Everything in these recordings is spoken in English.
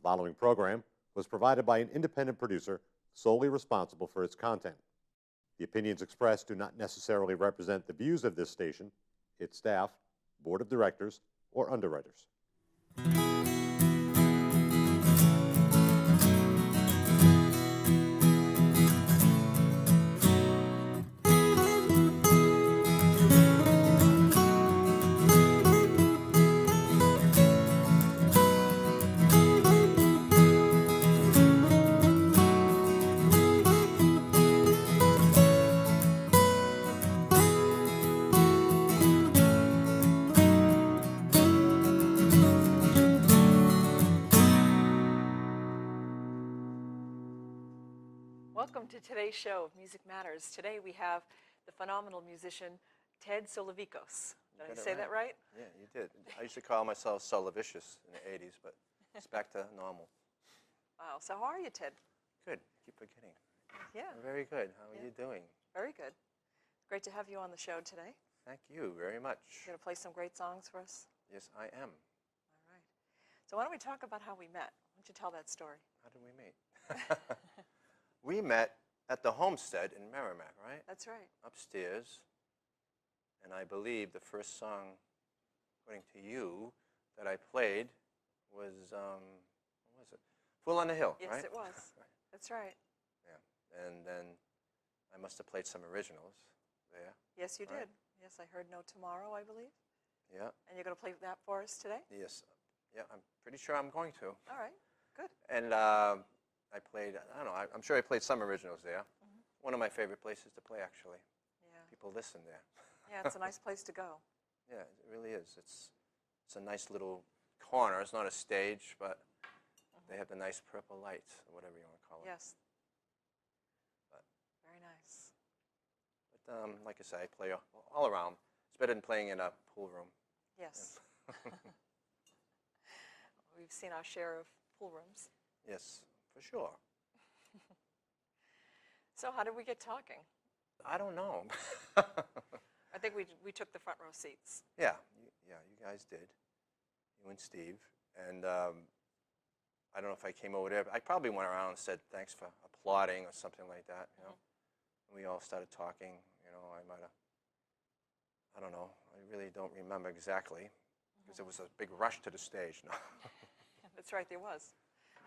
following program was provided by an independent producer solely responsible for its content. The opinions expressed do not necessarily represent the views of this station, its staff, board of directors, or underwriters. Welcome to today's show of Music Matters. Today we have the phenomenal musician Ted Solovicos. Did I say that right? Yeah, you did. I used to call myself Solovicious in the 80s, but it's back to normal. Wow. So how are you, Ted? Good. Keep forgetting. Yeah. Very good. How are you doing? Very good. Great to have you on the show today. Thank you very much. You're going to play some great songs for us? Yes, I am. All right. So why don't we talk about how we met? Why don't you tell that story? How did we meet? We met at the homestead in Merrimack, right? That's right. Upstairs. And I believe the first song, according to you, that I played was, what was it? Fool on the Hill, yes, right? Yes, it was. That's right. Yeah. And then I must have played some originals there. Yes, you right? did. Yes, I heard No Tomorrow, I believe. Yeah. And you're going to play that for us today? Yes. Yeah, I'm pretty sure I'm going to. All right. Good. And I played, I don't know, I'm sure I played some originals there. Mm-hmm. One of my favorite places to play, actually. Yeah. People listen there. Yeah, it's a nice place to go. Yeah, it really is. It's a nice little corner. It's not a stage, but they have the nice purple lights, or whatever you want to call it. Yes. But, very nice. But like I say, I play all around. It's better than playing in a pool room. Yes. We've seen our share of pool rooms. Yes, for sure. So how did we get talking? I don't know. I think we took the front row seats. Yeah, you guys did. You and Steve. And I don't know if I came over there, but I probably went around and said thanks for applauding or something like that, you know. And we all started talking, you know, I don't know, I really don't remember exactly, because it was a big rush to the stage. No. That's right, there was.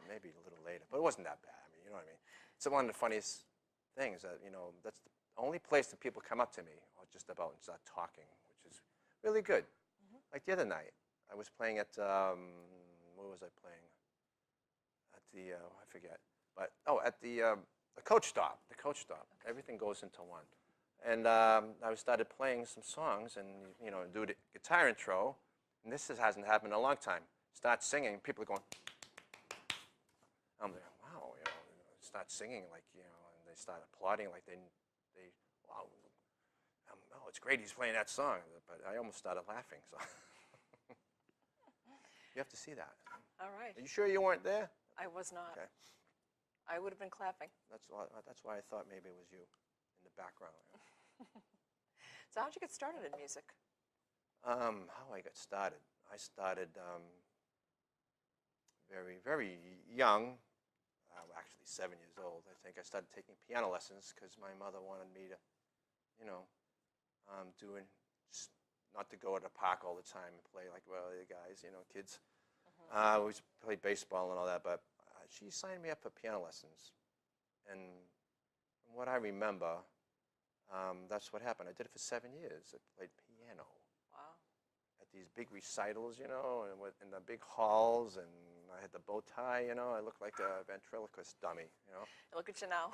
Maybe a little later, but it wasn't that bad. I mean, you know what I mean? It's one of the funniest things that, you know, that's the only place that people come up to me or just about and start talking, which is really good. Like the other night, I was playing at, where was I playing? At the, I forget, but, at the coach stop, Okay. Everything goes into one. And I started playing some songs and, you know, do the guitar intro, and this hasn't happened in a long time. Start singing, people are going, I'm like, wow, you know, start singing like, you know, and they start applauding like they wow, oh, it's great he's playing that song, but I almost started laughing, so. You have to see that. All right. Are you sure you weren't there? I was not. Okay. I would have been clapping. That's why I thought maybe it was you in the background. You know? So how'd you get started in music? How I got started? I started very, very young. Actually 7 years old. I think I started taking piano lessons because my mother wanted me to, you know, not to go to the park all the time and play like the guys, you know, kids. We used to play baseball and all that, but she signed me up for piano lessons. And from what I remember, that's what happened. I did it for 7 years. I played piano. Wow. At these big recitals, you know, and in the big halls, and I had the bow tie, you know. I looked like a ventriloquist dummy, you know. Look at you now.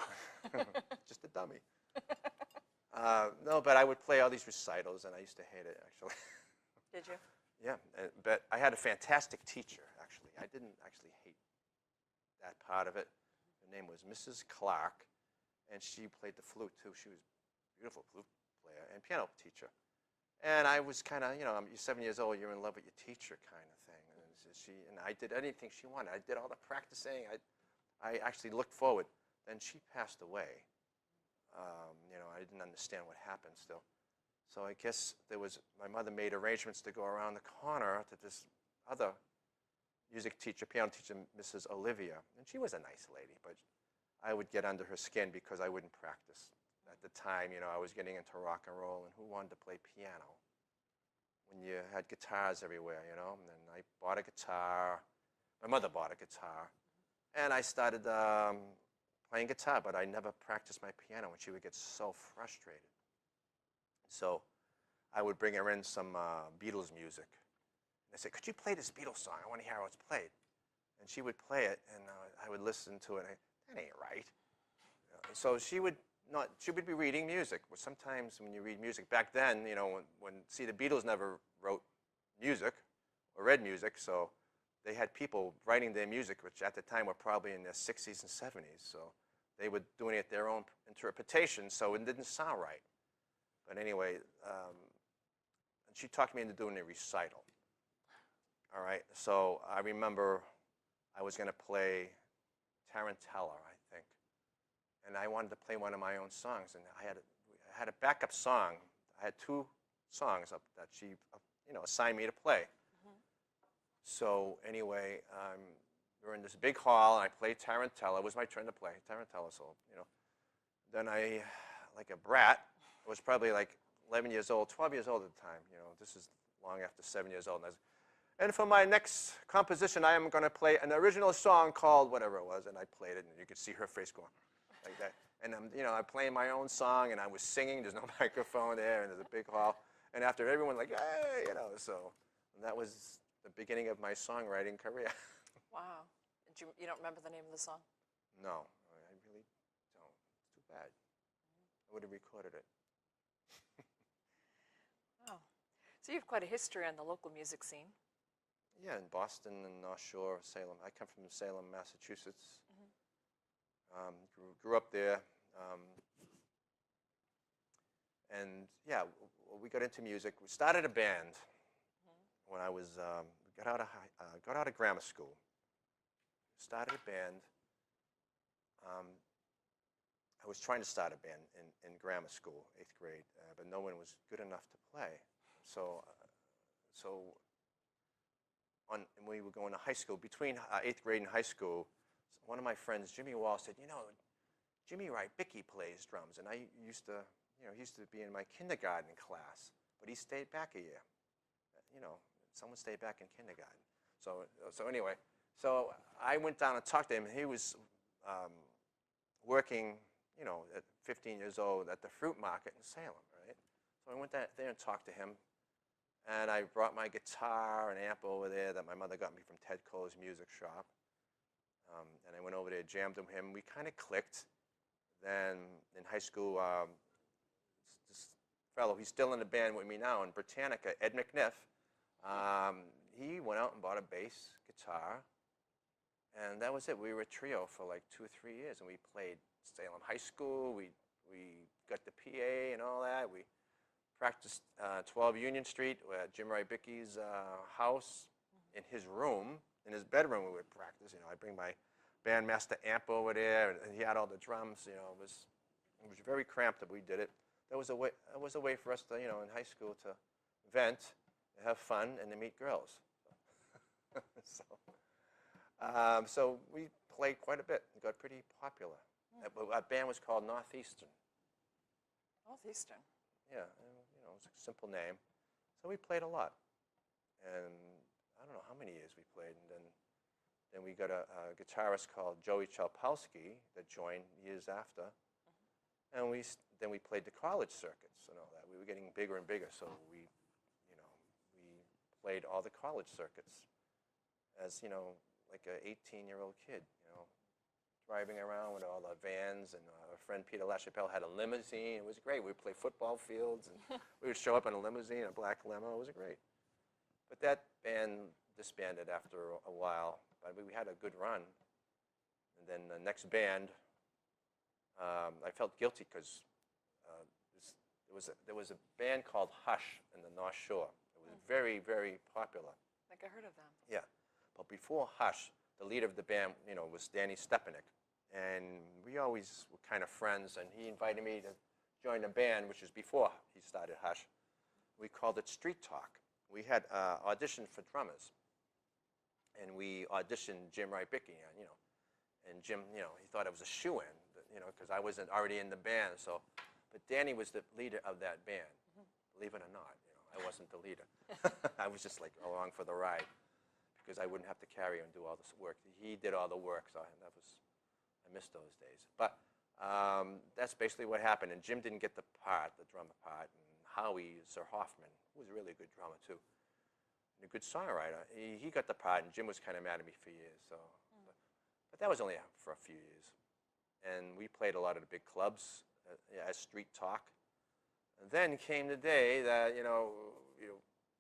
Just a dummy. No, but I would play all these recitals, and I used to hate it, actually. Did you? Yeah, but I had a fantastic teacher, actually. I didn't actually hate that part of it. Her name was Mrs. Clark, and she played the flute, too. She was a beautiful flute player and piano teacher. And I was kind of, you know, you're 7 years old, you're in love with your teacher kind of thing. And I did anything she wanted. I did all the practicing. I actually looked forward. Then she passed away. You know, I didn't understand what happened still. So I guess my mother made arrangements to go around the corner to this other music teacher, piano teacher, Mrs. Olivia, and she was a nice lady, but I would get under her skin because I wouldn't practice. At the time, I was getting into rock and roll, and who wanted to play piano when you had guitars everywhere, And then I bought a guitar. My mother bought a guitar, and I started playing guitar, but I never practiced my piano, and she would get so frustrated. So I would bring her in some Beatles music. I said, could you play this Beatles song? I want to hear how it's played. And she would play it, and I would listen to it, and that ain't right. So she would be reading music. Well, sometimes when you read music, back then, see, the Beatles never wrote music or read music, so they had people writing their music, which at the time were probably in their 60s and 70s. So they were doing it their own interpretation, so it didn't sound right. But anyway, and she talked me into doing a recital. All right, so I remember I was going to play Tarantella, I think, and I wanted to play one of my own songs, and I had a backup song. I had 2 songs up that she, assigned me to play. So anyway, we're in this big hall, and I played Tarantella. It was my turn to play Tarantella, so Then I, like a brat, I was probably like 11 years old, 12 years old at the time. This is long after 7 years old. And for my next composition, I am going to play an original song called whatever it was, and I played it, and you could see her face going like that. And I'm playing my own song, and I was singing. There's no microphone there, and there's a big hall. And after everyone like, hey, so that was the beginning of my songwriting career. Wow. You don't remember the name of the song? No, I really don't. It's too bad. I would have recorded it. Wow. So you have quite a history on the local music scene. Yeah, in Boston and North Shore, Salem. I come from Salem, Massachusetts. Grew up there. And yeah, we got into music. We started a band when I was got out of grammar school. Started a band. I was trying to start a band in grammar school, 8th grade, but no one was good enough to play. So when we were going to high school, between 8th grade and high school, one of my friends, Jimmy Wall, said, Jimmy Bicky plays drums, and I used to, he used to be in my kindergarten class, but he stayed back a year. Someone stayed back in kindergarten. So anyway, so I went down and talked to him, and he was working, at 15 years old at the fruit market in Salem, right? So I went there and talked to him, and I brought my guitar and amp over there that my mother got me from Ted Cole's music shop. And I went over there, jammed with him. We kind of clicked. Then in high school, this fellow, he's still in the band with me now in Britannica, Ed McNiff, he went out and bought a bass guitar. And that was it. We were a trio for like 2 or 3 years, and we played Salem High School. We got the PA and all that. We practiced 12 Union Street at Jim Rybicki's house, in his room, in his bedroom. We would practice. I bring my bandmaster amp over there, and he had all the drums. It was very cramped, but we did it. That was a way for us to, in high school, to vent, to have fun, and to meet girls. So we played quite a bit. It got pretty popular. Our band was called Northeastern. Northeastern. Yeah, it was a simple name. So we played a lot. And I don't know how many years we played. And then we got a guitarist called Joey Chalpowski that joined years after. And then we played the college circuits and all that. We were getting bigger and bigger, so we played all the college circuits as, like an 18-year-old kid, driving around with all the vans. And our friend Peter LaChapelle had a limousine. It was great. We would play football fields, and we would show up in a limousine, a black limo. It was great. But that band disbanded after a while. But we had a good run. And then the next band, I felt guilty because there was a band called Hush in the North Shore. It was very, very popular. I think I heard of them. Yeah. But before Hush, the leader of the band, was Danny Stepanek. And we always were kind of friends, and he invited me to join a band, which was before he started Hush. We called it Street Talk. We had auditioned for drummers. and we auditioned Jim Rybicki, and Jim, he thought I was a shoo-in, because I wasn't already in the band. So, but Danny was the leader of that band. Believe it or not, I wasn't the leader. I was just like along for the ride, because I wouldn't have to carry and do all this work. He did all the work, so I missed those days. But that's basically what happened. And Jim didn't get the drummer part. And Howie Sir Hoffman, who was a really good drummer too, and a good songwriter, he got the part. And Jim was kind of mad at me for years. So, but that was only for a few years. And we played a lot of the big clubs as Street Talk. And then came the day that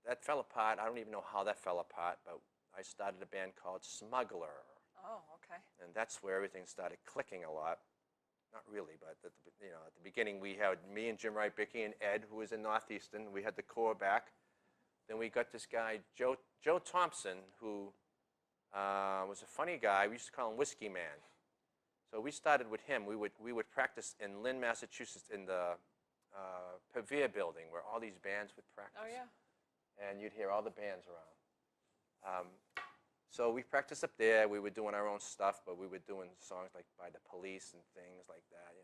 that fell apart. I don't even know how that fell apart, but I started a band called Smuggler. Oh, okay. And that's where everything started clicking a lot. Not really, but at the beginning we had me and Jim Rybicki and Ed, who was in Northeastern. We had the core back. Then we got this guy, Joe Thompson, who was a funny guy. We used to call him Whiskey Man. So we started with him. We would practice in Lynn, Massachusetts, in the Pavia building, where all these bands would practice. Oh, yeah. And you'd hear all the bands around. So we practiced up there. We were doing our own stuff, but we were doing songs like by the Police and things like that,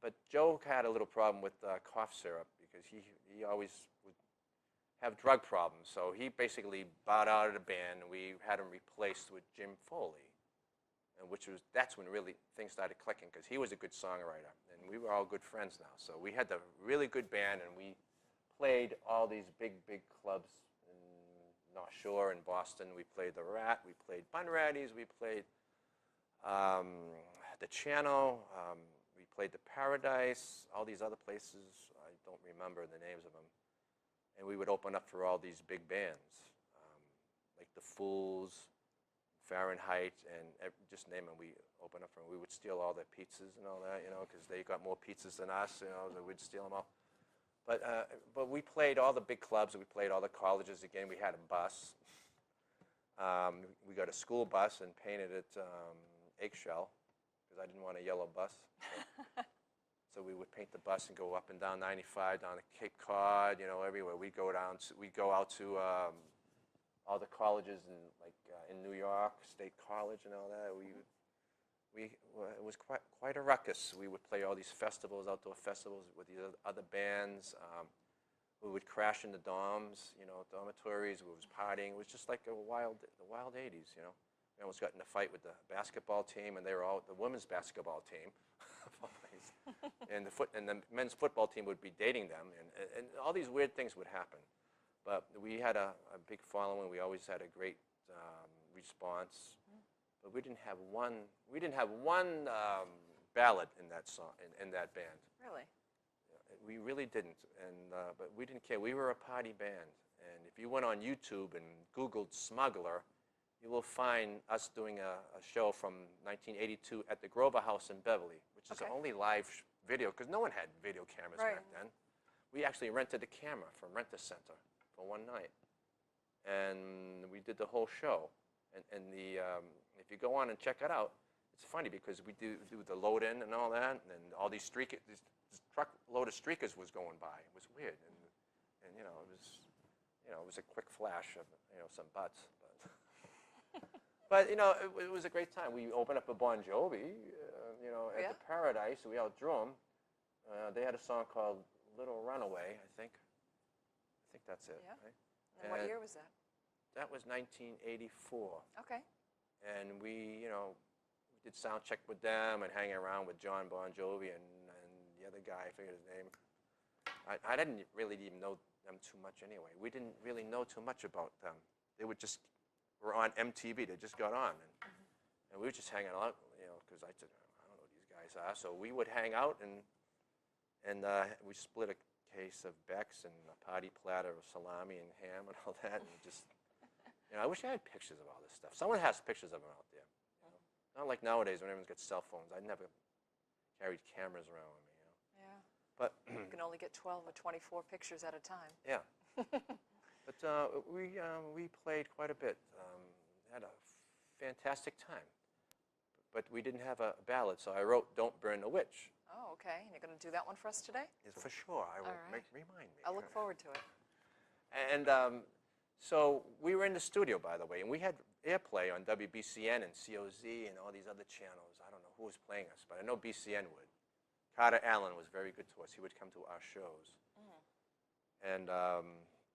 But Joe had a little problem with cough syrup, because he always would have drug problems. So he basically bowed out of the band, and we had him replaced with Jim Foley, and that's when really things started clicking, because he was a good songwriter, and we were all good friends now. So we had a really good band, and we played all these big clubs in North Shore in Boston. We played the Rat, we played Bunratty's, we played the Channel, we played the Paradise, all these other places. I don't remember the names of them. And we would open up for all these big bands, like the Fools, Fahrenheit, and just name them. We opened up for them. We would steal all their pizzas and all that, because they got more pizzas than us, so we'd steal them all. But we played all the big clubs. We played all the colleges. Again, we had a bus. We got a school bus and painted it eggshell, because I didn't want a yellow bus. So we would paint the bus and go up and down 95, down to Cape Cod, everywhere. We go out to all the colleges in New York, State College and all that. It was quite a ruckus. We would play all these festivals, outdoor festivals with these other bands. We would crash in the dorms, dormitories. We was partying. It was just like the wild 80s, We almost got in a fight with the basketball team, and they were all the women's basketball team. And the men's football team would be dating them, and all these weird things would happen. But we had a big following. We always had a great response. But we didn't have one ballad in that song, in that band. Really? We really didn't, but we didn't care. We were a party band, and if you went on YouTube and Googled Smuggler, you will find us doing a show from 1982 at the Grover House in Beverly, which is the only live video, because no one had video cameras back then. We actually rented a camera from Rent-A-Center for one night, and we did the whole show. And if you go on and check it out, it's funny, because we do the load-in and all that, and all these streakers, this truckload of streakers was going by. It was weird, and it was a quick flash of some butts. But it was a great time. We opened up a Bon Jovi, at the Paradise. We outdrew them. They had a song called "Little Runaway," I think. I think that's it. Yeah. Right? And what year was that? That was 1984. Okay. And we did sound check with them and hanging around with John Bon Jovi and the other guy, I forget his name. I didn't really even know them too much anyway. We didn't really know too much about them. They were on MTV. They just got on, and we were just hanging out, because I don't know who these guys are. So we would hang out, and we split a case of Beck's and a party platter of salami and ham and all that, and just. I wish I had pictures of all this stuff. Someone has pictures of them out there. Not like nowadays when everyone's got cell phones. I never carried cameras around with me. Yeah. But you can only get 12 or 24 pictures at a time. Yeah. But we played quite a bit. Had a fantastic time. But we didn't have a ballad, so I wrote "Don't Burn the Witch." Oh, okay. And you're going to do that one for us today? For sure. I will. All right. Remind me. I'll look forward to it. And So we were in the studio, by the way, and we had airplay on WBCN and COZ and all these other channels. I don't know who was playing us, but I know BCN would. Carter Allen was very good to us. He would come to our shows. And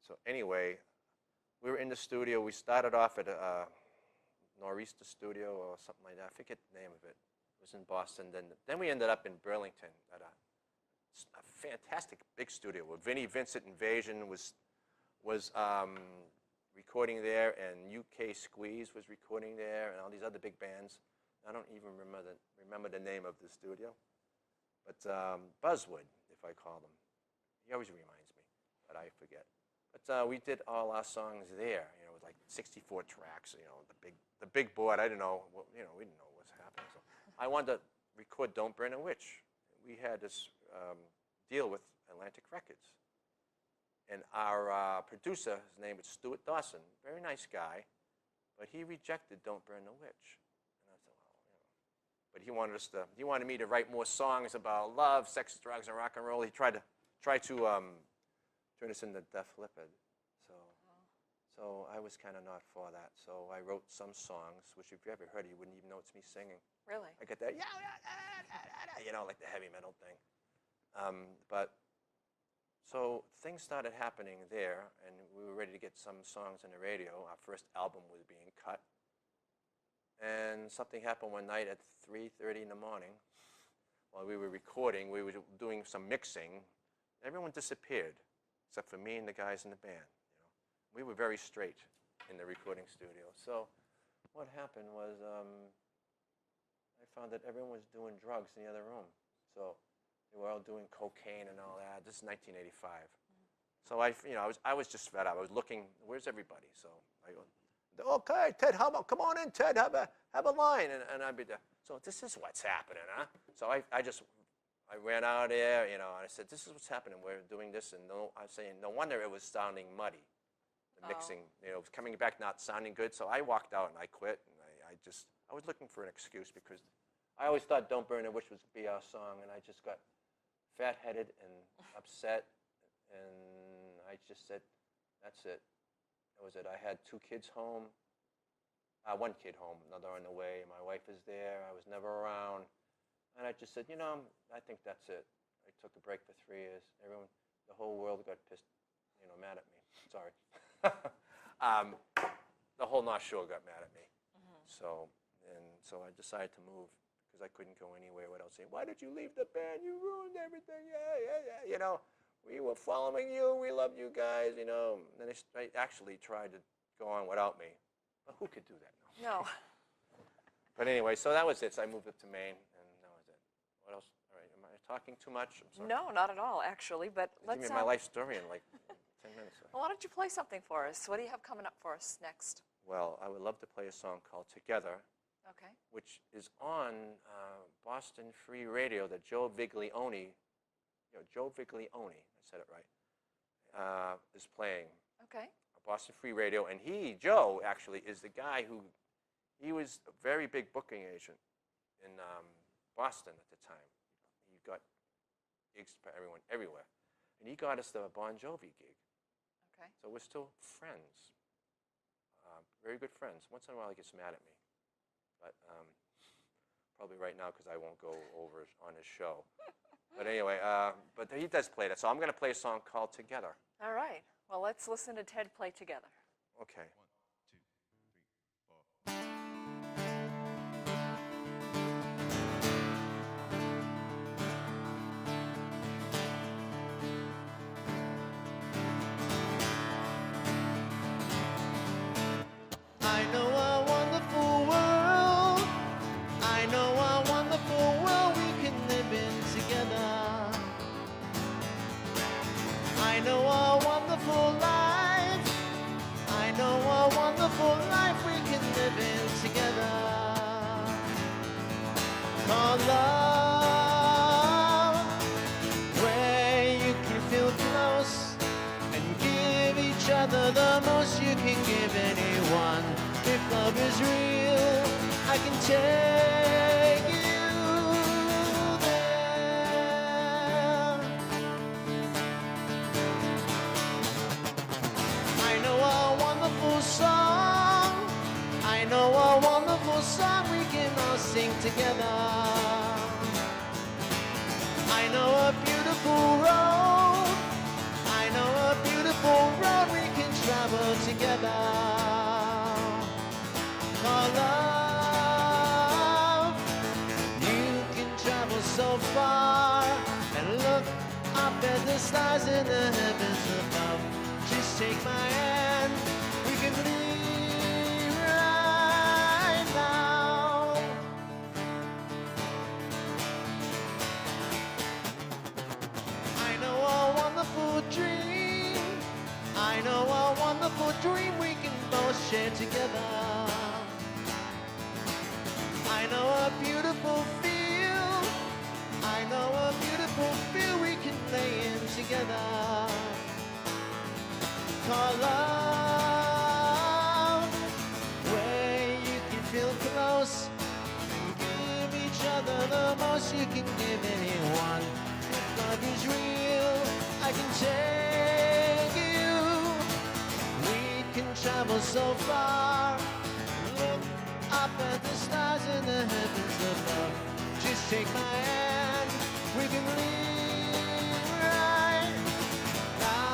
so anyway, we were in the studio. We started off at a Nor'easter studio or something like that. I forget the name of it. It was in Boston. Then we ended up in Burlington at a fantastic big studio where Vinnie Vincent Invasion was recording there, and UK Squeeze was recording there, and all these other big bands. I don't even remember the name of the studio, but Buzzwood, if I call them. He always reminds me, but I forget. But we did all our songs there, with like 64 tracks, the big board. I didn't know, we didn't know what was happening. So I wanted to record "Don't Burn a Witch." We had this deal with Atlantic Records. And our producer, his name was Stuart Dawson, very nice guy, but he rejected "Don't Burn the Witch." And I said, well, but he wanted me to write more songs about love, sex, drugs, and rock and roll. He tried to turn us into Def Leppard. So I was kind of not for that. So I wrote some songs, which if you ever heard it, you wouldn't even know it's me singing. Really? I get that, like the heavy metal thing. So things started happening there, and we were ready to get some songs on the radio. Our first album was being cut. And something happened one night at 3:30 in the morning. While we were recording, we were doing some mixing. Everyone disappeared, except for me and the guys in the band. We were very straight in the recording studio. So what happened was I found that everyone was doing drugs in the other room. So they were all doing cocaine and all that. This is 1985. So I was just fed up. I was looking, where's everybody? So I go, okay, Ted, come on in, Ted, have a line. And I'd be there. So this is what's happening, huh? So I ran out there, and I said, this is what's happening. We're doing this, and I was saying, no wonder it was sounding muddy. The mixing, it was coming back not sounding good. So I walked out and I quit. And I was looking for an excuse because I always thought "Don't Burn a Witch" would be our song, and I just got fat-headed and upset, and I just said, that's it. That was it. I had 2 kids home, 1 kid home, another on the way. My wife is there. I was never around. And I just said, I think that's it. I took a break for 3 years. The whole world got pissed, mad at me. Sorry. The whole North Shore got mad at me. So I decided to move because I couldn't go anywhere without saying, why did you leave the band? You ruined everything. Yeah. We were following you. We loved you guys, And they actually tried to go on without me. But who could do that? No. But anyway, so that was it. So I moved up to Maine, and that was it. What else? All right, am I talking too much? I'm sorry. No, not at all, actually. But let's give me my life story in like 10 minutes. Well, why don't you play something for us? What do you have coming up for us next? Well, I would love to play a song called "Together," Okay. which is on Boston Free Radio that Joe Viglione, I said it right, is playing. Okay. Boston Free Radio, and Joe, actually, is the guy he was a very big booking agent in Boston at the time. He got gigs for everyone, everywhere. And he got us the Bon Jovi gig. Okay. So we're still friends, very good friends. Once in a while he gets mad at me, but probably right now because I won't go over on his show. But anyway, but he does play that. So I'm going to play a song called "Together." All right. Well, let's listen to Ted play together. Okay. 1, 2, 3, 4. I know a wonderful world. I know a wonderful world we can live in together. I know a wonderful life. I know a wonderful life we can live in together. Called love, where you can feel close and give each other the most you can give anyone. If love is real, I can take you there. I know a wonderful together. I know a beautiful road. I know a beautiful road we can travel together. Called love. You can travel so far and look up at the stars in the heavens above. Just take my hand. We can leave right now. I know a wonderful dream. I know a wonderful dream we can both share together. I know a beautiful field. I know a beautiful field we can play in together. Call love, where you can feel close and give each other the most you can give anyone. If love is real, I can take you. We can travel so far. Look up at the stars in the heavens above. Just take my hand. We can leave right now.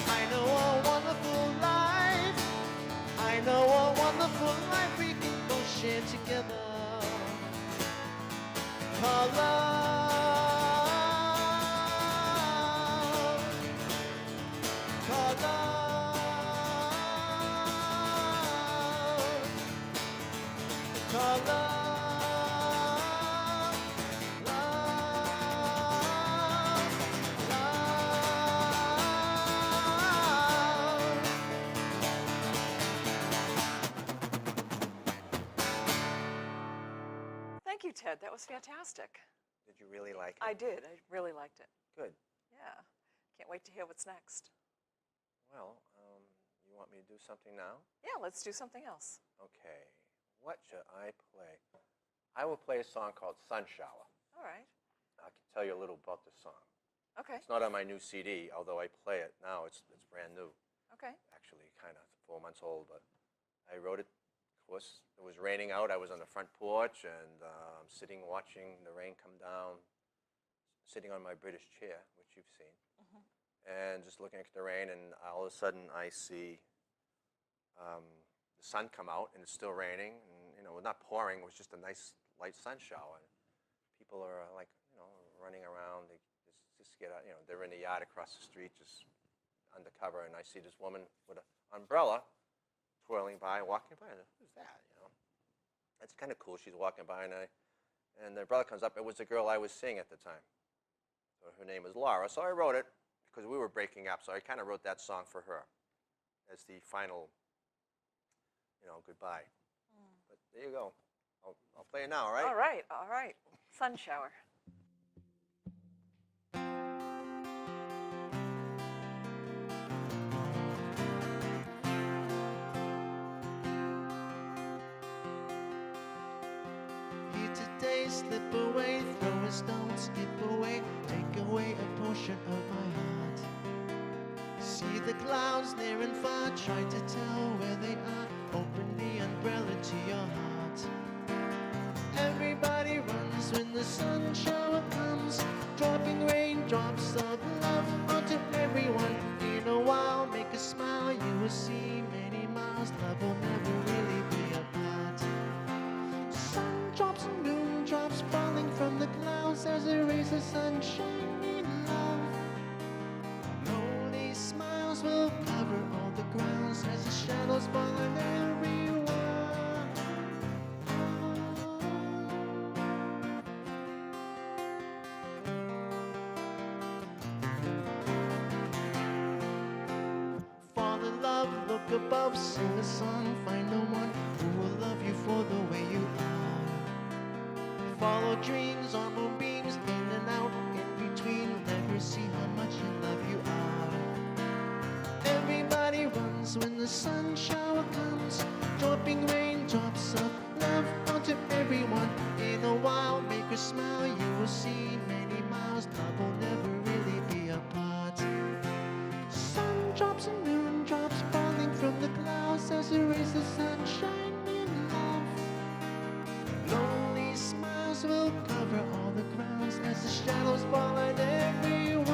I know a wonderful life. I know a wonderful life we can both share together. Call love. Call love. Call love. Thank you, Ted. That was fantastic. Did you really like it? I did. I really liked it. Good. Yeah. Can't wait to hear what's next. Well, you want me to do something now? Yeah, let's do something else. Okay. What should I play? I will play a song called Sun Shower. All right. I can tell you a little about the song. Okay. It's not on my new CD, although I play it now. It's brand new. Okay. Actually, kind of 4 months old, but I wrote it. Of course, it was raining out. I was on the front porch and I'm sitting watching the rain come down, sitting on my British chair, which you've seen, and just looking at the rain. And all of a sudden, I see the sun come out, and it's still raining. And not pouring. It was just a nice light sun shower. And people are like, running around. They just get out. They're in the yard across the street, just undercover. And I see this woman with an umbrella twirling by, walking by. Who's that? It's kind of cool. She's walking by, and the umbrella comes up. It was the girl I was seeing at the time. So her name is Laura. So I wrote it because we were breaking up. So I kind of wrote that song for her as the final, goodbye. But there you go. I'll play it now. All right. All right. All right. Sun shower. Today, slip away, throw a stone, skip away, take away a portion of my heart. See the clouds near and far, try to tell where they are. Open the umbrella to your heart. Everybody runs when the sun shower comes, dropping raindrops of love onto everyone. In a while, make a smile, you will see many miles. Love will never really be apart. Sun drops and moon drops falling from the clouds as a rays of sunshine in love. Lonely smiles will cover all the grounds as the shadows fall on everyone. Fall in love, look above, sing a song, find no one who will love you for the way you are. your dreams on moonbeams, in and out, in between. Never see how much in love you are. Everybody runs when the sun shower comes, dropping raindrops of love onto everyone. In a while, make her smile, you will see many miles. Love will never really be apart. Sun drops and moon drops falling from the clouds as a rays the sunshine in love. Lonely smiles will cover all the grounds as the shadows fall on everyone.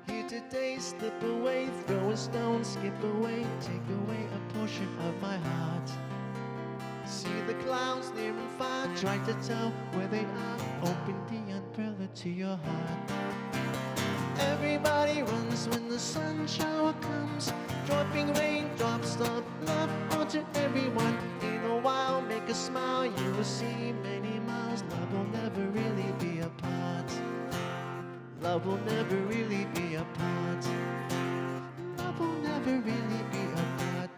Here today, slip away, throw a stone, skip away, take away a portion of my heart. See the clouds near and far, try to tell where they are. Open the umbrella to your heart. Everybody runs when the sun shower comes, dropping raindrops of love onto everyone. In a while, make a smile, you will see many miles. Love will never really be apart. Love will never really be apart. Love will never really be apart.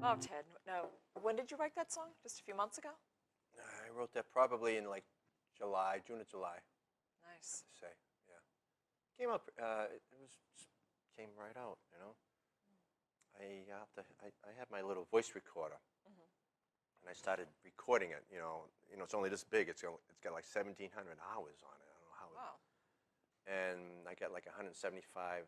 Wow, Ted. Now, when did you write that song? Just a few months ago? I wrote that probably in like July, June or July. Nice. To say, yeah. Came up. Came right out. You know. I had my little voice recorder, and I started recording it. You know, it's only this big. It's got like 1,700 hours on it. I don't know how. Wow. And I got like 175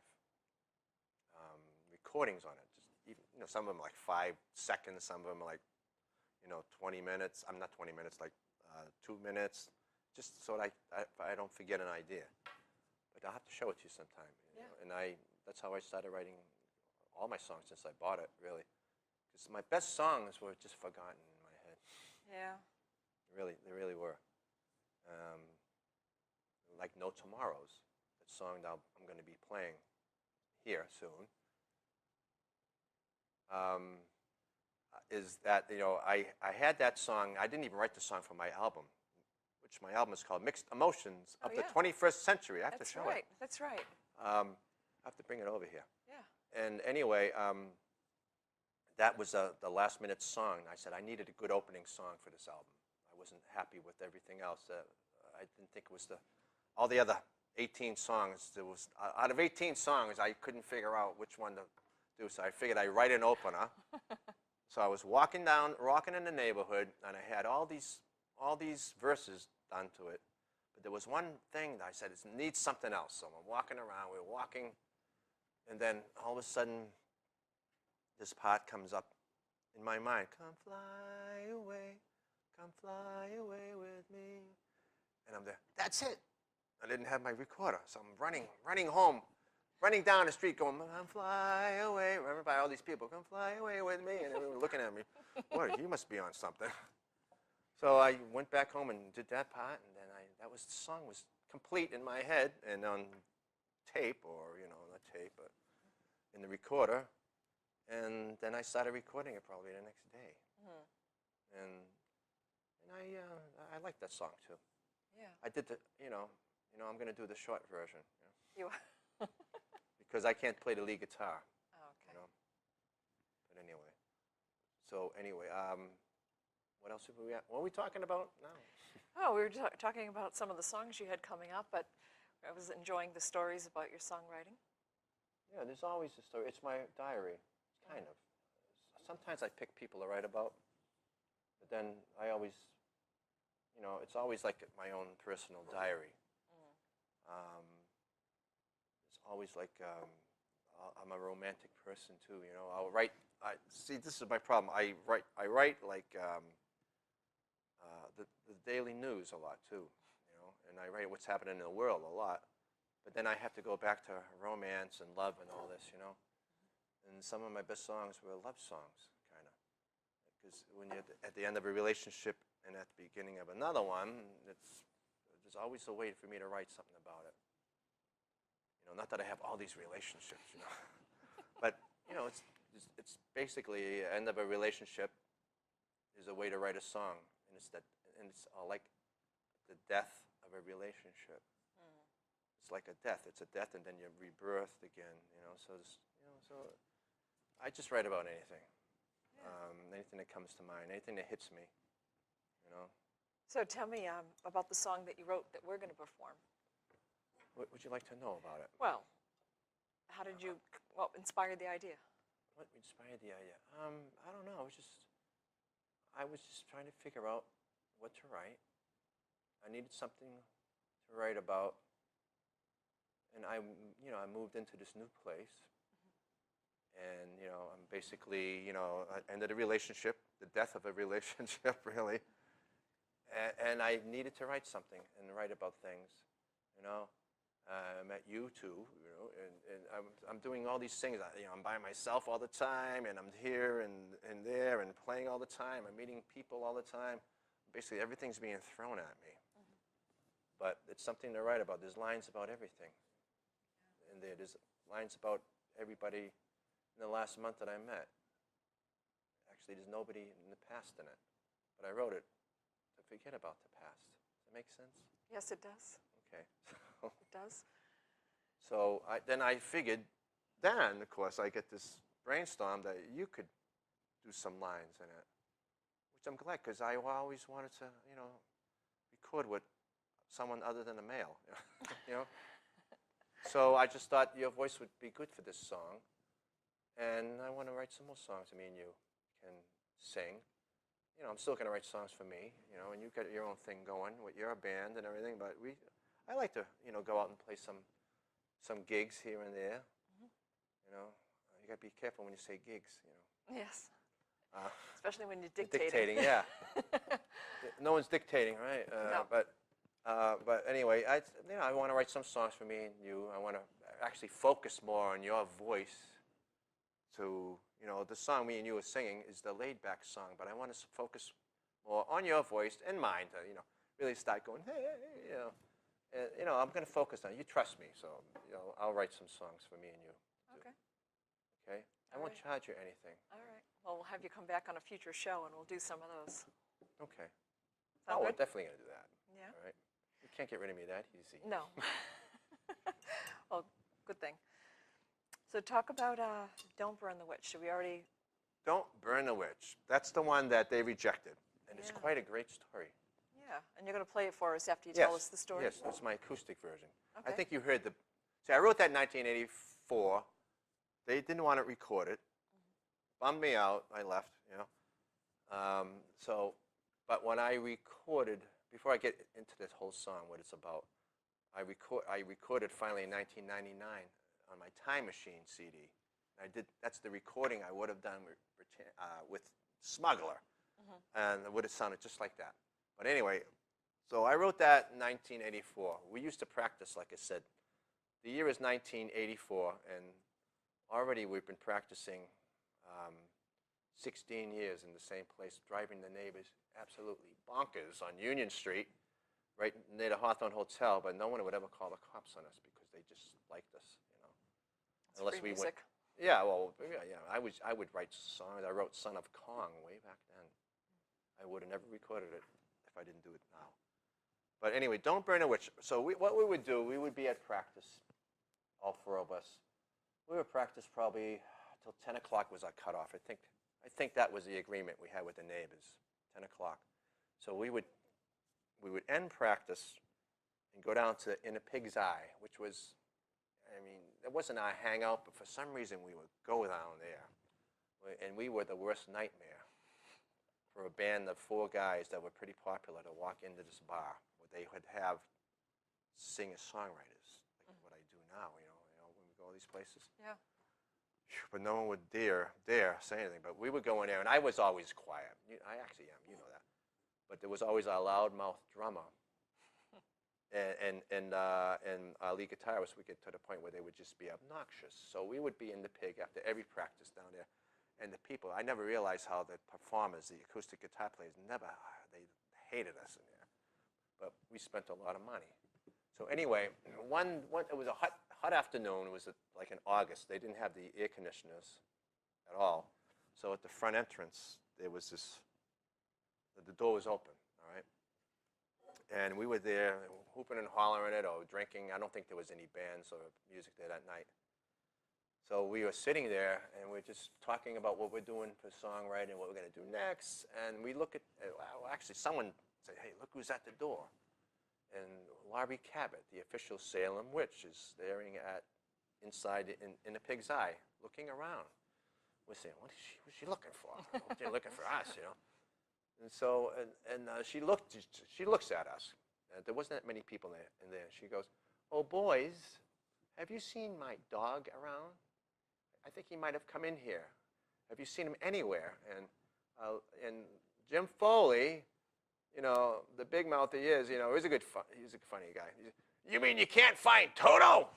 recordings on it. Just even, some of them are like 5 seconds. Some of them are like, 20 minutes. I'm not 20 minutes, like 2 minutes. Just so that I don't forget an idea. But I'll have to show it to you sometime. You know? And that's how I started writing all my songs since I bought it, really. Because my best songs were just forgotten in my head. Yeah. They really were. Like No Tomorrows, that song that I'm going to be playing here soon. Is that, I had that song. I didn't even write the song for my album, which my album is called Mixed Emotions of the 21st Century. I have to show it. That's right. I have to bring it over here. Yeah. And anyway, that was the last minute song. I said I needed a good opening song for this album. I wasn't happy with everything else. I didn't think it was all the other 18 songs. There was out of 18 songs, I couldn't figure out which one to do. So I figured I'd write an opener. So I was rocking in the neighborhood, and I had all these verses done to it. But there was one thing that I said, it needs something else. So I'm walking around, we're walking, and then all of a sudden, this part comes up in my mind. Come fly away with me. And I'm there, that's it. I didn't have my recorder, so I'm running home, running down the street going, come fly away. Everybody, all these people, come fly away with me. And everyone looking at me, boy, you must be on something. So I went back home and did that part, and then the song was complete in my head and on tape, or, not tape, but in the recorder. And then I started recording it probably the next day. And I like that song too. Yeah. I did I'm going to do the short version. You. Because I can't play the lead guitar. Oh, okay. But anyway. So anyway, what else what are we talking about now? Oh, we were talking about some of the songs you had coming up, but I was enjoying the stories about your songwriting. Yeah, there's always a story. It's my diary, kind of. Sometimes I pick people to write about, but then I always, it's always like my own personal diary. It's always like I'm a romantic person too. I'll write. See, this is my problem. I write like the daily news a lot too. And I write what's happening in the world a lot. But then I have to go back to romance and love and all this. And some of my best songs were love songs, kind of. Because when you're at the end of a relationship and at the beginning of another one, there's always a way for me to write something about it. Not that I have all these relationships, but it's basically the end of a relationship is a way to write a song, and it's like the death of a relationship. it's like a death. It's a death, and then you're rebirthed again. So I just write about anything, anything that comes to mind, anything that hits me. So tell me about the song that you wrote that we're going to perform. What would you like to know about it? Well, how did you, what inspired the idea? What inspired the idea? I don't know. I was just trying to figure out what to write. I needed something to write about, and I moved into this new place, and I'm basically, I ended a relationship, the death of a relationship, really, and I needed to write something and write about things, I met you too, and I'm doing all these things. I'm by myself all the time, and I'm here and there and playing all the time. I'm meeting people all the time. Basically, everything's being thrown at me. But it's something to write about. There's lines about everything. And there's lines about everybody in the last month that I met. Actually, there's nobody in the past in it. But I wrote it to forget about the past. Does that make sense? Yes, it does. Okay. It does. So then I figured, then, of course, I get this brainstorm that you could do some lines in it, which I'm glad, because I always wanted to, record with someone other than a male, So I just thought your voice would be good for this song, and I want to write some more songs that me and you can sing. I'm still going to write songs for me, and you've got your own thing going with your band and everything, but I like to, go out and play some gigs here and there. You got to be careful when you say gigs, Yes. Especially when you're dictating. Dictating, yeah. No one's dictating, right? No. But anyway, I want to write some songs for me and you. I want to actually focus more on your voice. To the song me and you are singing is the laid-back song, but I want to focus more on your voice and mine to really start going, hey, and I'm going to focus on it. You trust me, so I'll write some songs for me and you. Okay. Okay. I won't charge you anything. All right. Well, we'll have you come back on a future show, and we'll do some of those. Okay. Sound We're good? definitely going to do that. Yeah. All right. You can't get rid of me that easy. No. Well, good thing. So talk about Don't Burn the Witch. Should we already? Don't Burn the Witch. That's the one that they rejected. And it's quite a great story. Yeah. And you're going to play it for us after you tell us the story? Yes, it's my acoustic version. Okay. I think you heard see, I wrote that in 1984. They didn't want it recorded. Bummed me out. I left, but when I recorded, before I get into this whole song, what it's about, I recorded finally in 1999 on my Time Machine CD. That's the recording I would have done with Smuggler. And it would have sounded just like that. But anyway, so I wrote that in 1984. We used to practice, like I said. The year is 1984, and already we've been practicing 16 years in the same place, driving the neighbors absolutely bonkers on Union Street, right near the Hawthorne Hotel, but no one would ever call the cops on us because they just liked us, It's free music. Yeah, well, yeah. I would write songs. I wrote "Son of Kong" way back then. I would have never recorded it if I didn't do it now. But anyway, Don't Burn a Witch. So what we would do, we would be at practice, all four of us. We would practice probably till 10 o'clock was our cutoff. I think that was the agreement we had with the neighbors, 10 o'clock. So we would end practice and go down to In a Pig's Eye, which was, it wasn't our hangout, but for some reason we would go down there. And we were the worst nightmare for a band of four guys that were pretty popular to walk into this bar where they would have singer-songwriters, like what I do now, when we go to these places. Yeah. But no one would dare say anything. But we would go in there, and I was always quiet. I actually am, you know that. But there was always our loudmouth drummer. and our lead guitarist would get to the point where they would just be obnoxious. So we would be in the Pig after every practice down there. And the people, I never realized how the performers, the acoustic guitar players, they hated us in there. But we spent a lot of money. So anyway, it was a hot afternoon. It was like in August. They didn't have the air conditioners at all. So at the front entrance, there was the door was open, all right? And we were there hooping and hollering it or drinking. I don't think there was any bands or music there that night. So we were sitting there, and we're just talking about what we're doing for songwriting, what we're going to do next. And we look at, well, actually, someone said, hey, look who's at the door. And Laurie Cabot, the official Salem witch, is staring at inside in a pig's eye, looking around. We're saying, what's she looking for? She's looking for us, you know. And so, she looks at us. There wasn't that many people in there. She goes, oh, boys, have you seen my dog around? I think he might have come in here. Have you seen him anywhere? And Jim Foley, you know, the big mouth he is, you know, he's a funny guy. You mean you can't find Toto?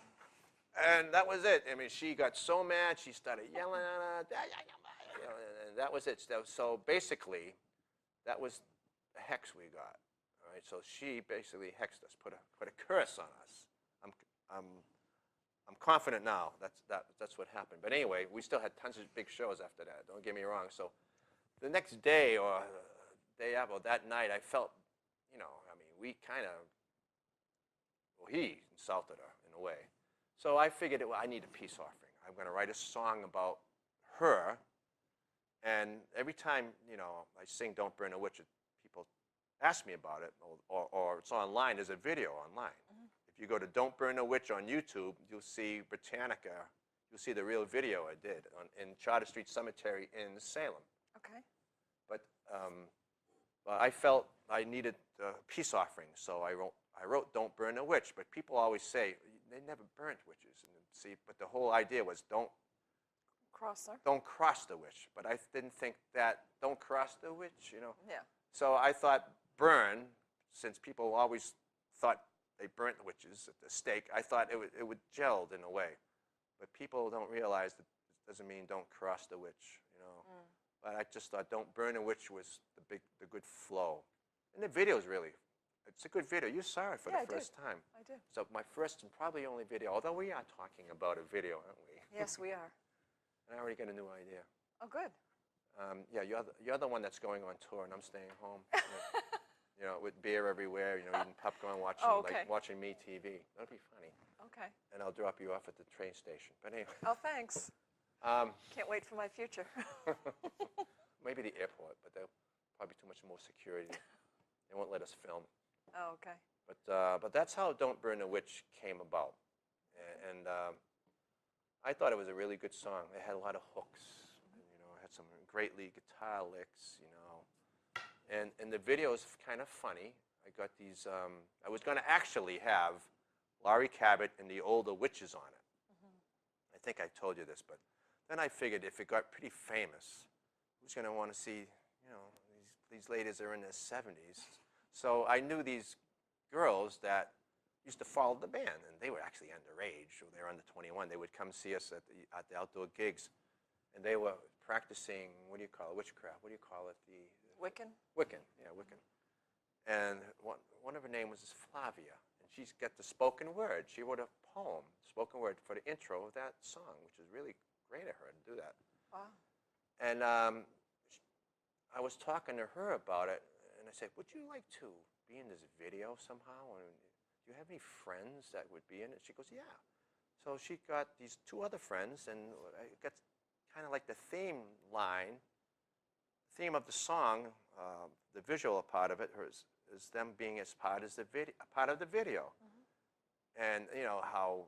And that was it. I mean, she got so mad, she started yelling at us, you know, and that was it. So basically, that was the hex we got. All right, so she basically hexed us, put a curse on us. I'm confident now that's what happened. But anyway, we still had tons of big shows after that. Don't get me wrong. So the next day or day after, that night, I felt, you know, I mean, we kind of, well, he insulted her in a way. So I figured, I need a peace offering. I'm going to write a song about her. And every time, you know, I sing "Don't Burn a Witch," people ask me about it, or it's online. There's a video online. Mm-hmm. If you go to "Don't Burn a Witch" on YouTube, you'll see Britannica. You'll see the real video I did in Charter Street Cemetery in Salem. Okay. But I felt I needed a peace offering, so I wrote "Don't Burn a Witch." But people always say they never burnt witches. And see, but the whole idea was don't cross the witch. But I didn't think that don't cross the witch, you know. Yeah. So I thought burn, since people always thought they burnt witches at the stake, I thought it would gelled in a way. But people don't realize that it doesn't mean don't cross the witch, you know. Mm. But I just thought don't burn a witch was the good flow. And the video's really, it's a good video. You saw it for the first time. I did. So my first and probably only video, although we are talking about a video, aren't we? Yes, we are. And I already got a new idea. Oh, good. Yeah, you're the one that's going on tour, and I'm staying home. You know, with beer everywhere. You know, eating popcorn, watching me TV. That'll be funny. Okay. And I'll drop you off at the train station. But anyway. Oh, thanks. Can't wait for my future. Maybe the airport, but there'll probably too much more security. They won't let us film. Oh, okay. But that's how "Don't Burn a Witch" came about, and I thought it was a really good song. It had a lot of hooks, and, you know, it had some great lead guitar licks, you know, and the video is kind of funny. I got these. I was going to actually have Laurie Cabot and the older witches on it. Mm-hmm. I think I told you this, but then I figured if it got pretty famous, who's going to want to see, you know, these ladies are in their 70s. So I knew these girls that used to follow the band, and they were actually underage, or they were under 21. They would come see us at the outdoor gigs, and they were practicing, what do you call it, witchcraft? What do you call it? Wiccan? Wiccan, yeah, Wiccan. And one of her name was Flavia, and she's got the spoken word. She wrote a poem, spoken word, for the intro of that song, which is really great of her to do that. Wow. And I was talking to her about it, and I said, would you like to be in this video somehow? And do you have any friends that would be in it? She goes, yeah. So she got these two other friends, and it got kind of like the theme line, theme of the song, the visual part of it is them being as part of the video. Mm-hmm. And you know how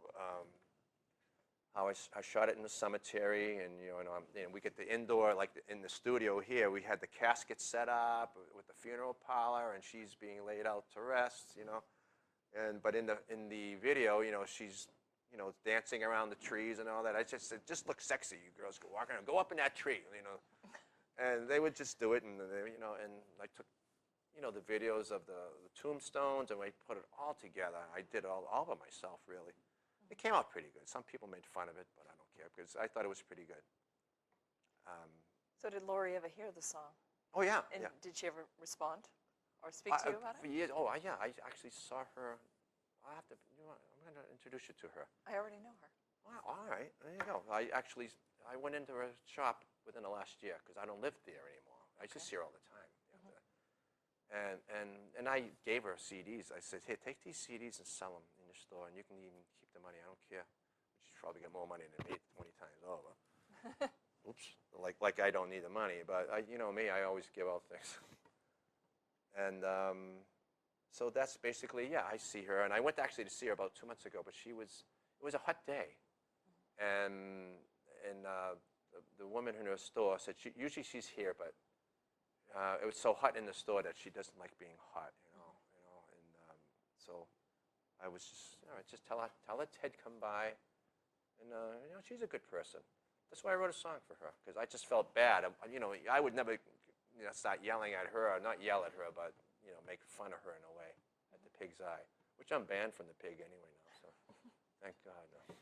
I shot it in the cemetery, and you know, we get the indoor, like in the studio here, we had the casket set up with the funeral parlor, and she's being laid out to rest, you know. But in the video, you know, she's, you know, dancing around the trees and all that. It just looks sexy. You girls go up in that tree, you know. And they would just do it, and they, you know, and I took, you know, the videos of the tombstones, and I put it all together. I did it all by myself, really. It came out pretty good. Some people made fun of it, but I don't care, because I thought it was pretty good. So did Laurie ever hear the song? Oh, yeah. And yeah. did she ever respond or speak to you about it? For years, yeah. I actually saw her. I'm going to introduce you to her. I already know her. Wow, all right. There you go. I went into her shop within the last year, because I don't live there anymore. I just see her all the time. And I gave her CDs. I said, hey, take these CDs and sell them in your store, and you can even keep the money. I don't care. She's probably got more money than me 20 times over. Oops. Like I don't need the money, but you know me, I always give out things. And so that's basically, yeah, I see her. And I went actually to see her about 2 months ago, but it was a hot day. And the woman in her store said, usually she's here, but it was so hot in the store that she doesn't like being hot, you know. And so I was just, all right, just tell her Ted come by, and you know, she's a good person. That's why I wrote a song for her, because I just felt bad. You know, I would never, you know, start yelling at her, or not yell at her, but you know, make fun of her in a way at the pig's eye, which I'm banned from the pig anyway now. So thank God. No.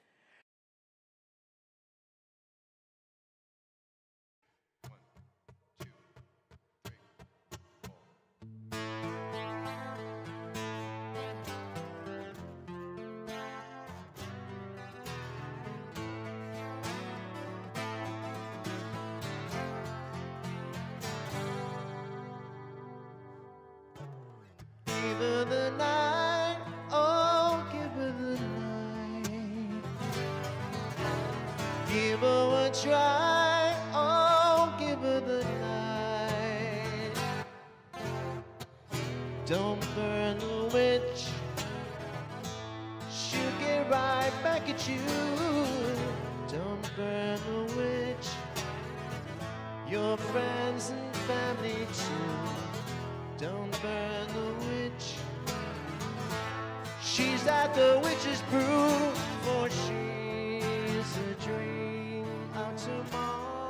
Give her the night, oh, give her the night. Give her a try, oh, give her the night. Don't burn the witch, she'll get right back at you. Don't burn the witch, your friends and family too. Don't burn the witch, she's at the witch's brew, for she's a dream of tomorrow.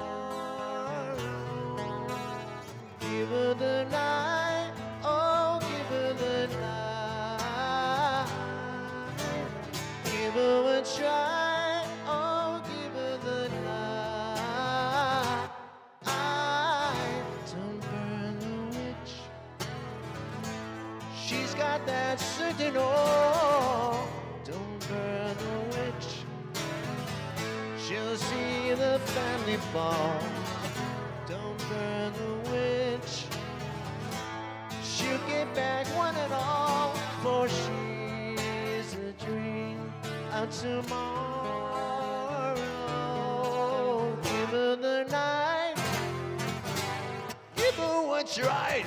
Give her the night, oh, give her the night. Give her a try, oh, give her the night. Don't burn the witch, she's got that certain awe. Don't burn the witch, she'll see the family fall. Don't burn the witch, she'll get back one and all, for she's a dream of tomorrow. Give her the night, give her what's right.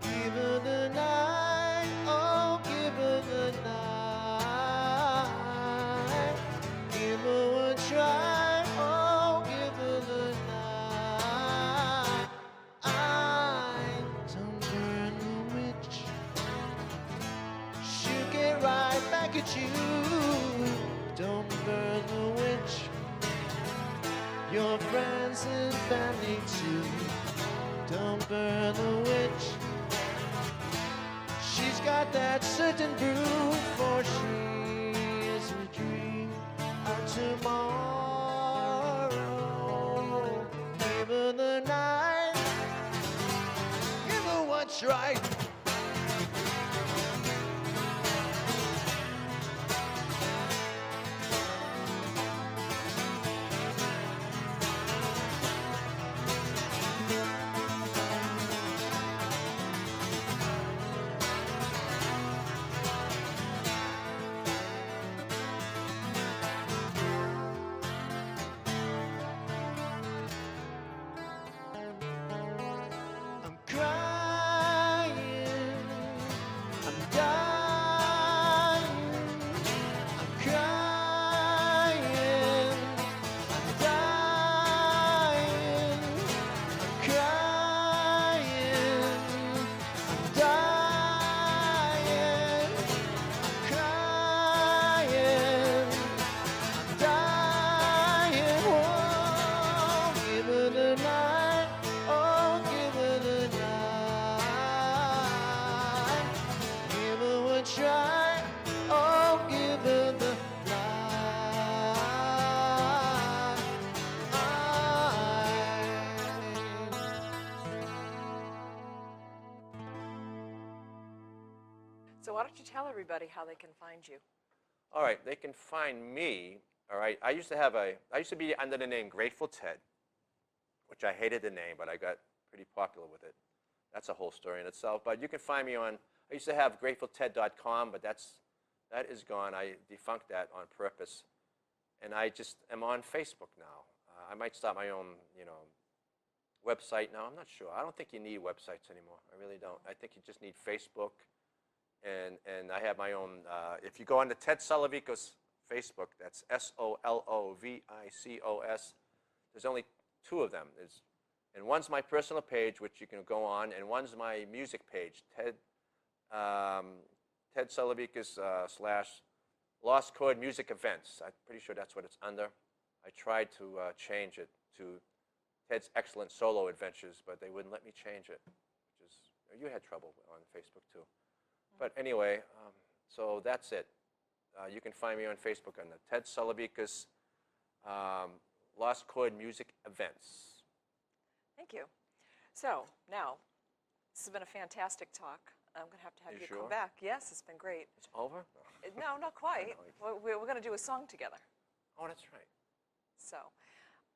Give her the night, oh, give her the night. Give her a try, oh, give her the night. Don't burn the witch, she'll get right back at you. Don't burn the witch, your friends and family too. Don't burn the witch, she's got that certain brew, for she's a dream of tomorrow. Give her the night, give her what's right. I'm crying why don't you tell everybody how they can find you? All right, they can find me. All right, I used to be under the name Grateful Ted, which I hated the name, but I got pretty popular with it. That's a whole story in itself. But you can find me on, I used to have gratefulted.com, but that is gone. I defunct that on purpose. And I just am on Facebook now. I might start my own, website now. I'm not sure. I don't think you need websites anymore. I really don't. I think you just need Facebook. And I have my own, if you go on to Ted Solovicos Facebook, that's Solovicos. There's only 2 of them. And one's my personal page, which you can go on, and one's my music page, Ted Solovicos / Lost Chord Music Events. I'm pretty sure that's what it's under. I tried to change it to Ted's Excellent Solo Adventures, but they wouldn't let me change it. You had trouble on Facebook too. But anyway, so that's it. You can find me on Facebook on the Ted Solovicos Lost Chord Music Events. Thank you. So now, this has been a fantastic talk. I'm going to have you sure? come back. Yes, it's been great. It's over? No, not quite. We're going to do a song together. Oh, that's right. So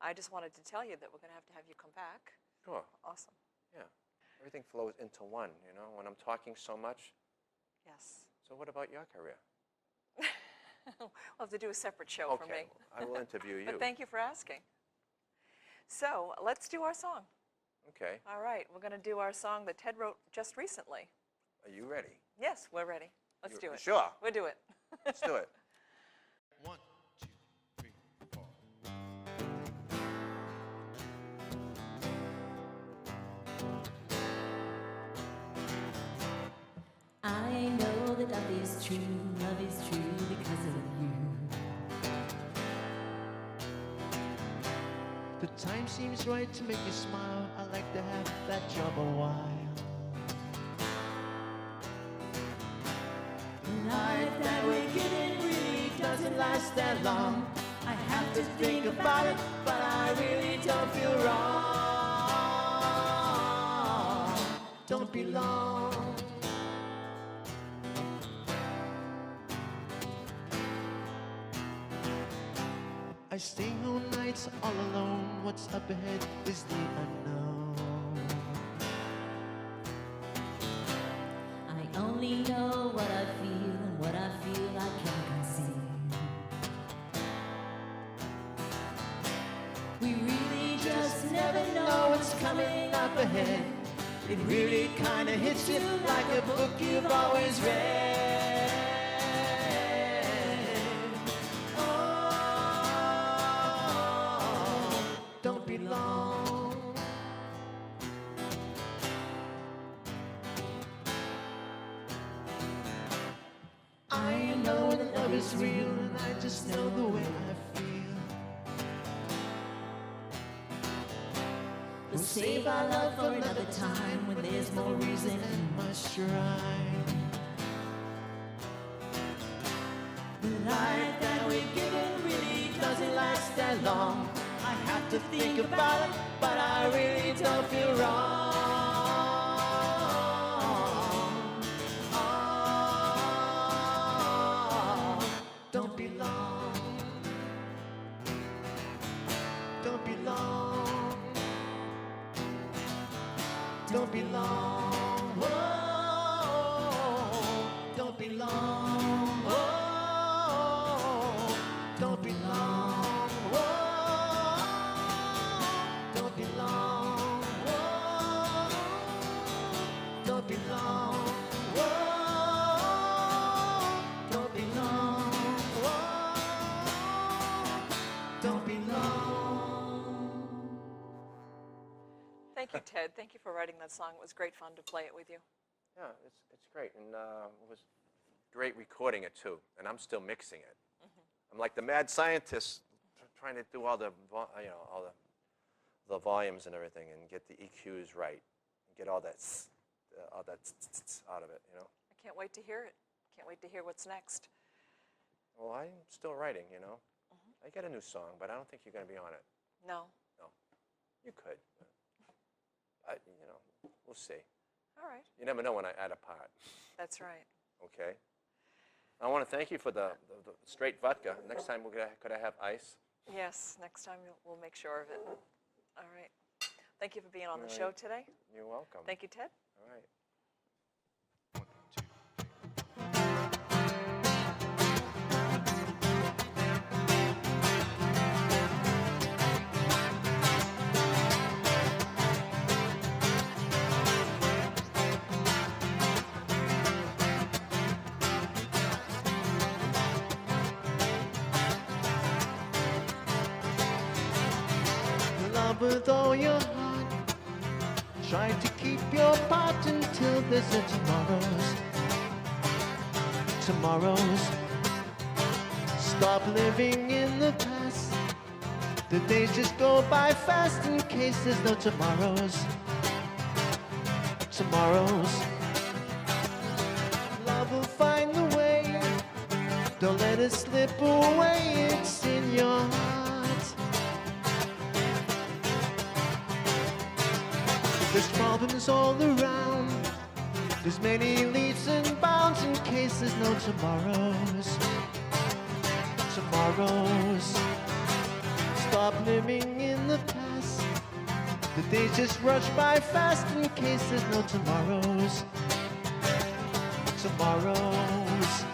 I just wanted to tell you that we're going to have you come back. Sure. Awesome. Yeah. Everything flows into one, when I'm talking so much. Yes. So what about your career? We'll have to do a separate show for me. I will interview you. But thank you for asking. So let's do our song. Okay. All right. We're going to do our song that Ted wrote just recently. Are you ready? Yes, we're ready. Let's do it. Sure. We'll do it. Let's do it. 1, 2, 3, 4. I know that love is true because of you. The time seems right to make you smile. I like to have that job a while. The life that we're getting really doesn't last that long. I have to think about it, but I really don't feel wrong. Don't be long. I stay home nights all alone. What's up ahead is the unknown. I only know what I feel, and what I feel I can't conceal. We really just never know what's coming up ahead. It really kinda hits you like a book you've always read. Don't be long. I know that love is real, and I just know the way I feel. We'll save our love for another time when there's more reason. At my shrine. The life that we're given really doesn't last that long. I have to think about it, but I really don't feel wrong. Oh, don't be long. Don't be long. Don't be long. Whoa, don't be long. Whoa, don't be long. Whoa, don't be long. Whoa, don't be long. Whoa, don't be long. Whoa, don't be long. Thank you, Ted. Thank you for writing that song. It was great fun to play it with you. Yeah, it's great, and it was great recording it too. And I'm still mixing it. I'm like the mad scientist, trying to do all the the volumes and everything, and get the EQs right, and get all that out of it. I can't wait to hear it. Can't wait to hear what's next. Well, I'm still writing. I got a new song, but I don't think you're going to be on it. No. No, you could. We'll see. All right. You never know when I add a part. That's right. Okay. I want to thank you for the straight vodka. Next time, could I have ice? Yes, next time we'll make sure of it. All right. Thank you for being on the show today. You're welcome. Thank you, Ted. All right. Love with all your heart. Try to keep your part until there's a tomorrows. Tomorrows. Stop living in the past. The days just go by fast in case there's no tomorrows. Tomorrows. Love will find the way. Don't let it slip away. It's in your heart. There's problems all around. There's many leaps and bounds in case there's no tomorrows. Tomorrows. Stop living in the past. The days just rush by fast in case there's no tomorrows. Tomorrows.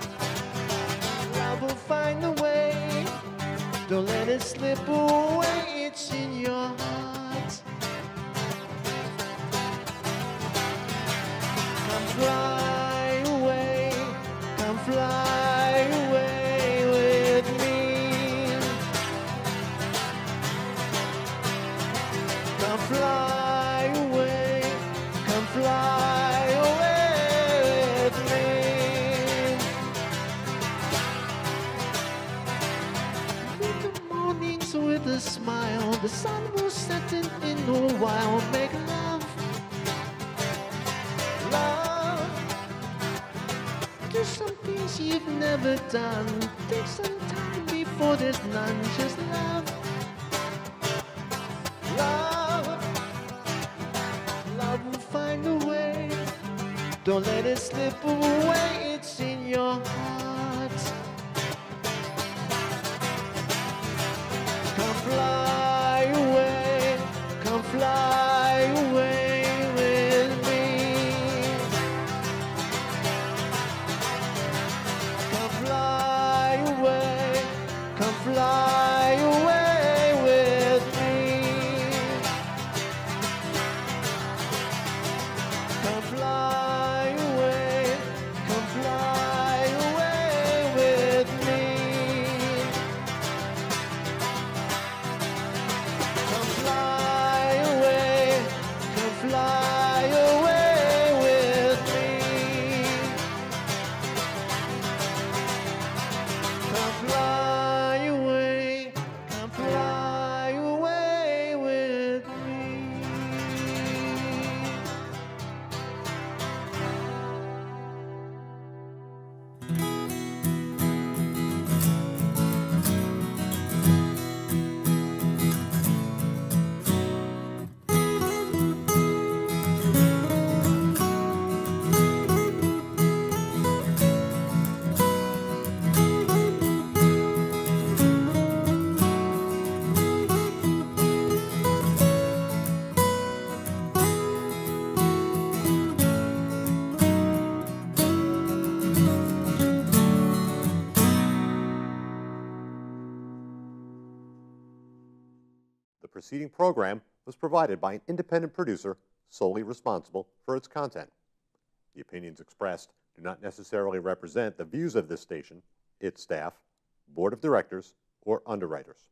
Love will find a way. Don't let it slip away. It's in your heart. Come fly away. Come fly away with me. Come fly away. Come fly away with me. In the mornings with a smile, the sun will set in a while. Make love, love. Do some things you've never done. Take some time before there's none. Just love, love. Love will find a way. Don't let it slip away. It's in your heart. Come fly away. Come fly away with me. Come fly away. Come fly away with me. Come fly away. Come fly away with me. Come fly away. Come fly away with me. Come fly away. Come fly away with me. The preceding program was provided by an independent producer solely responsible for its content. The opinions expressed do not necessarily represent the views of this station, its staff, board of directors, or underwriters.